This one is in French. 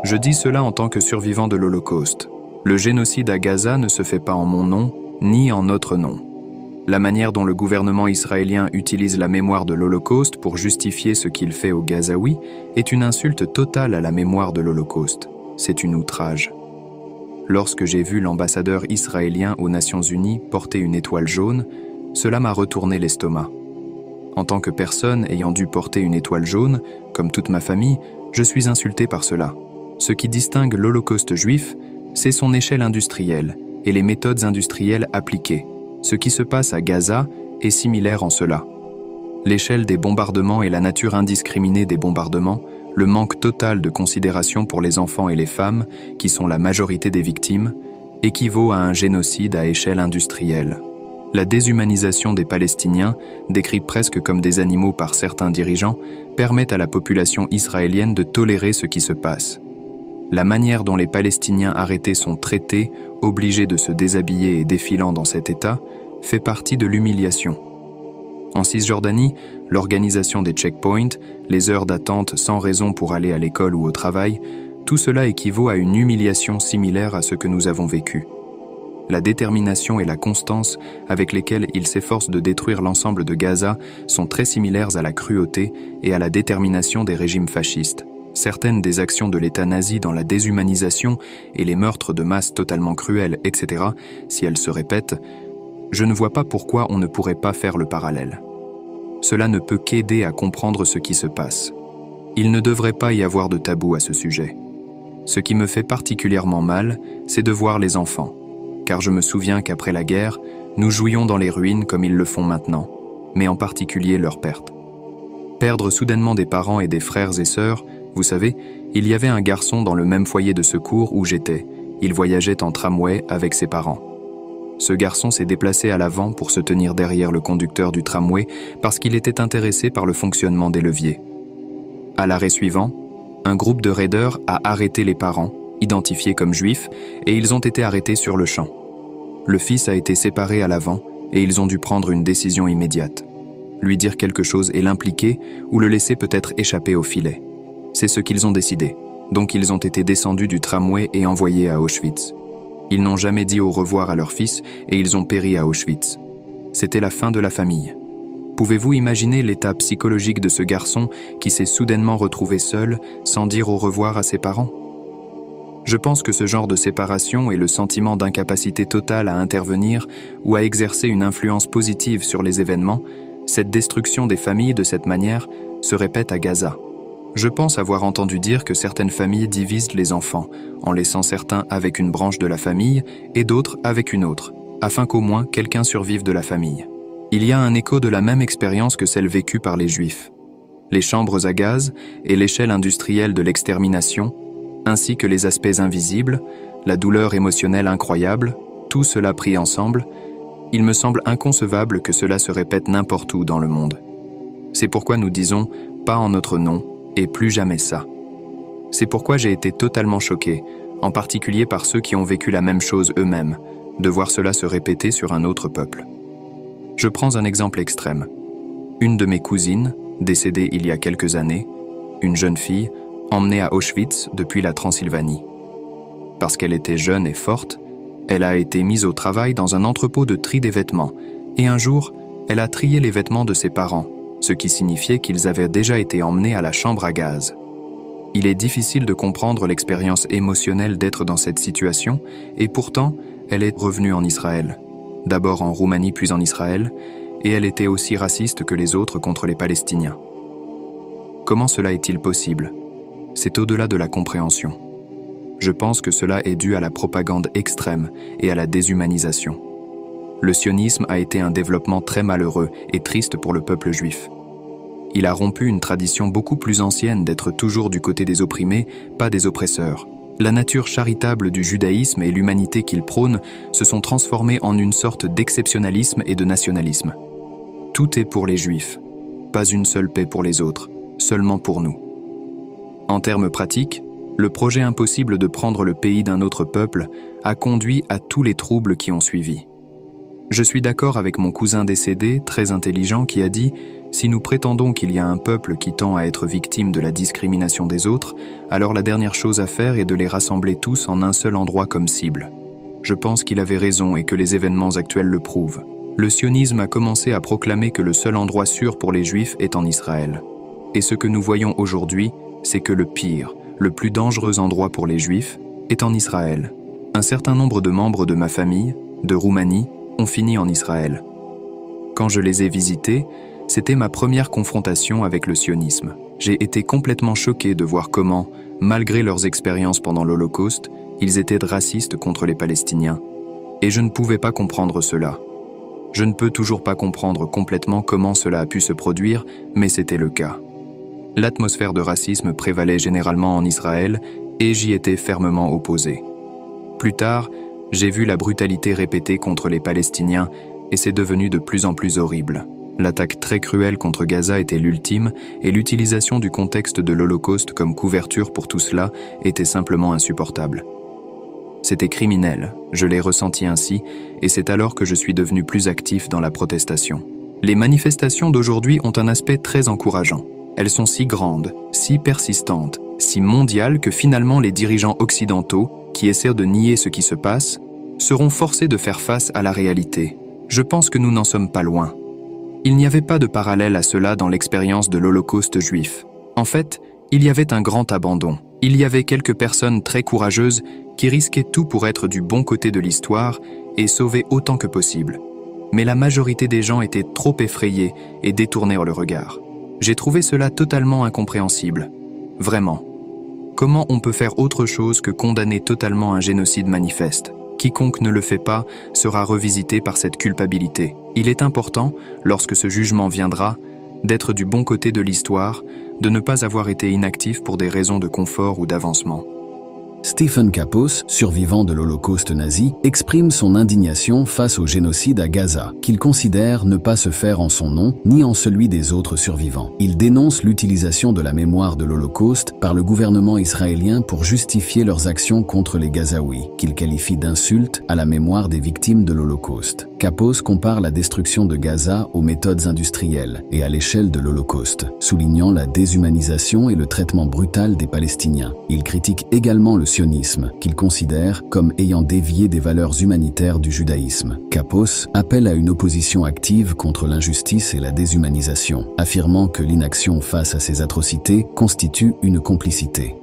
Je dis cela en tant que survivant de l'Holocauste. Le génocide à Gaza ne se fait pas en mon nom, ni en notre nom. La manière dont le gouvernement israélien utilise la mémoire de l'Holocauste pour justifier ce qu'il fait aux Gazaouis est une insulte totale à la mémoire de l'Holocauste. C'est une outrage. Lorsque j'ai vu l'ambassadeur israélien aux Nations Unies porter une étoile jaune, cela m'a retourné l'estomac. En tant que personne ayant dû porter une étoile jaune, comme toute ma famille, je suis insulté par cela. Ce qui distingue l'Holocauste juif, c'est son échelle industrielle et les méthodes industrielles appliquées. Ce qui se passe à Gaza est similaire en cela. L'échelle des bombardements et la nature indiscriminée des bombardements, le manque total de considération pour les enfants et les femmes, qui sont la majorité des victimes, équivaut à un génocide à échelle industrielle. La déshumanisation des Palestiniens, décrite presque comme des animaux par certains dirigeants, permet à la population israélienne de tolérer ce qui se passe. La manière dont les Palestiniens arrêtés sont traités, obligés de se déshabiller et défilant dans cet état, fait partie de l'humiliation. En Cisjordanie, l'organisation des checkpoints, les heures d'attente sans raison pour aller à l'école ou au travail, tout cela équivaut à une humiliation similaire à ce que nous avons vécu. La détermination et la constance avec lesquelles ils s'efforcent de détruire l'ensemble de Gaza sont très similaires à la cruauté et à la détermination des régimes fascistes. Certaines des actions de l'État nazi dans la déshumanisation et les meurtres de masse totalement cruels, etc., si elles se répètent, je ne vois pas pourquoi on ne pourrait pas faire le parallèle. Cela ne peut qu'aider à comprendre ce qui se passe. Il ne devrait pas y avoir de tabou à ce sujet. Ce qui me fait particulièrement mal, c'est de voir les enfants, car je me souviens qu'après la guerre, nous jouions dans les ruines comme ils le font maintenant, mais en particulier leur perte. Perdre soudainement des parents et des frères et sœurs, vous savez, il y avait un garçon dans le même foyer de secours où j'étais. Il voyageait en tramway avec ses parents. Ce garçon s'est déplacé à l'avant pour se tenir derrière le conducteur du tramway parce qu'il était intéressé par le fonctionnement des leviers. À l'arrêt suivant, un groupe de raideurs a arrêté les parents, identifiés comme juifs, et ils ont été arrêtés sur le champ. Le fils a été séparé à l'avant et ils ont dû prendre une décision immédiate. Lui dire quelque chose et l'impliquer ou le laisser peut-être échapper au filet. C'est ce qu'ils ont décidé. Donc ils ont été descendus du tramway et envoyés à Auschwitz. Ils n'ont jamais dit au revoir à leur fils et ils ont péri à Auschwitz. C'était la fin de la famille. Pouvez-vous imaginer l'état psychologique de ce garçon qui s'est soudainement retrouvé seul, sans dire au revoir à ses parents ? Je pense que ce genre de séparation et le sentiment d'incapacité totale à intervenir ou à exercer une influence positive sur les événements, cette destruction des familles de cette manière, se répète à Gaza. Je pense avoir entendu dire que certaines familles divisent les enfants, en laissant certains avec une branche de la famille et d'autres avec une autre, afin qu'au moins quelqu'un survive de la famille. Il y a un écho de la même expérience que celle vécue par les Juifs. Les chambres à gaz et l'échelle industrielle de l'extermination, ainsi que les aspects invisibles, la douleur émotionnelle incroyable, tout cela pris ensemble, il me semble inconcevable que cela se répète n'importe où dans le monde. C'est pourquoi nous disons « pas en notre nom » et plus jamais ça. C'est pourquoi j'ai été totalement choqué, en particulier par ceux qui ont vécu la même chose eux-mêmes, de voir cela se répéter sur un autre peuple. Je prends un exemple extrême. Une de mes cousines, décédée il y a quelques années, une jeune fille, emmenée à Auschwitz depuis la Transylvanie. Parce qu'elle était jeune et forte, elle a été mise au travail dans un entrepôt de tri des vêtements, et un jour, elle a trié les vêtements de ses parents, ce qui signifiait qu'ils avaient déjà été emmenés à la chambre à gaz. Il est difficile de comprendre l'expérience émotionnelle d'être dans cette situation, et pourtant, elle est revenue en Israël. D'abord en Roumanie puis en Israël, et elle était aussi raciste que les autres contre les Palestiniens. Comment cela est-il possible ? C'est au-delà de la compréhension. Je pense que cela est dû à la propagande extrême et à la déshumanisation. Le sionisme a été un développement très malheureux et triste pour le peuple juif. Il a rompu une tradition beaucoup plus ancienne d'être toujours du côté des opprimés, pas des oppresseurs. La nature charitable du judaïsme et l'humanité qu'il prône se sont transformées en une sorte d'exceptionnalisme et de nationalisme. Tout est pour les juifs, pas une seule paix pour les autres, seulement pour nous. En termes pratiques, le projet impossible de prendre le pays d'un autre peuple a conduit à tous les troubles qui ont suivi. Je suis d'accord avec mon cousin décédé, très intelligent, qui a dit Si nous prétendons qu'il y a un peuple qui tend à être victime de la discrimination des autres, alors la dernière chose à faire est de les rassembler tous en un seul endroit comme cible. Je pense qu'il avait raison et que les événements actuels le prouvent. Le sionisme a commencé à proclamer que le seul endroit sûr pour les Juifs est en Israël. Et ce que nous voyons aujourd'hui, c'est que le pire, le plus dangereux endroit pour les Juifs, est en Israël. Un certain nombre de membres de ma famille, de Roumanie, ont fini en Israël. Quand je les ai visités, c'était ma première confrontation avec le sionisme. J'ai été complètement choqué de voir comment, malgré leurs expériences pendant l'Holocauste, ils étaient racistes contre les Palestiniens. Et je ne pouvais pas comprendre cela. Je ne peux toujours pas comprendre complètement comment cela a pu se produire, mais c'était le cas. L'atmosphère de racisme prévalait généralement en Israël et j'y étais fermement opposé. Plus tard, j'ai vu la brutalité répétée contre les Palestiniens et c'est devenu de plus en plus horrible. L'attaque très cruelle contre Gaza était l'ultime et l'utilisation du contexte de l'Holocauste comme couverture pour tout cela était simplement insupportable. C'était criminel, je l'ai ressenti ainsi et c'est alors que je suis devenu plus actif dans la protestation. Les manifestations d'aujourd'hui ont un aspect très encourageant. Elles sont si grandes, si persistantes, si mondiales que finalement les dirigeants occidentaux, qui essaient de nier ce qui se passe, seront forcés de faire face à la réalité. Je pense que nous n'en sommes pas loin. Il n'y avait pas de parallèle à cela dans l'expérience de l'Holocauste juif. En fait, il y avait un grand abandon. Il y avait quelques personnes très courageuses qui risquaient tout pour être du bon côté de l'histoire et sauver autant que possible. Mais la majorité des gens étaient trop effrayés et détournèrent le regard. J'ai trouvé cela totalement incompréhensible. Vraiment. Comment on peut faire autre chose que condamner totalement un génocide manifeste ? Quiconque ne le fait pas sera revisité par cette culpabilité. Il est important, lorsque ce jugement viendra, d'être du bon côté de l'histoire, de ne pas avoir été inactif pour des raisons de confort ou d'avancement. Stephen Kapos, survivant de l'Holocauste nazi, exprime son indignation face au génocide à Gaza, qu'il considère ne pas se faire en son nom ni en celui des autres survivants. Il dénonce l'utilisation de la mémoire de l'Holocauste par le gouvernement israélien pour justifier leurs actions contre les Gazaouis, qu'il qualifie d'insulte à la mémoire des victimes de l'Holocauste. Kapos compare la destruction de Gaza aux méthodes industrielles et à l'échelle de l'Holocauste, soulignant la déshumanisation et le traitement brutal des Palestiniens. Il critique également le sionisme, qu'il considère comme ayant dévié des valeurs humanitaires du judaïsme. Kapos appelle à une opposition active contre l'injustice et la déshumanisation, affirmant que l'inaction face à ces atrocités constitue une complicité.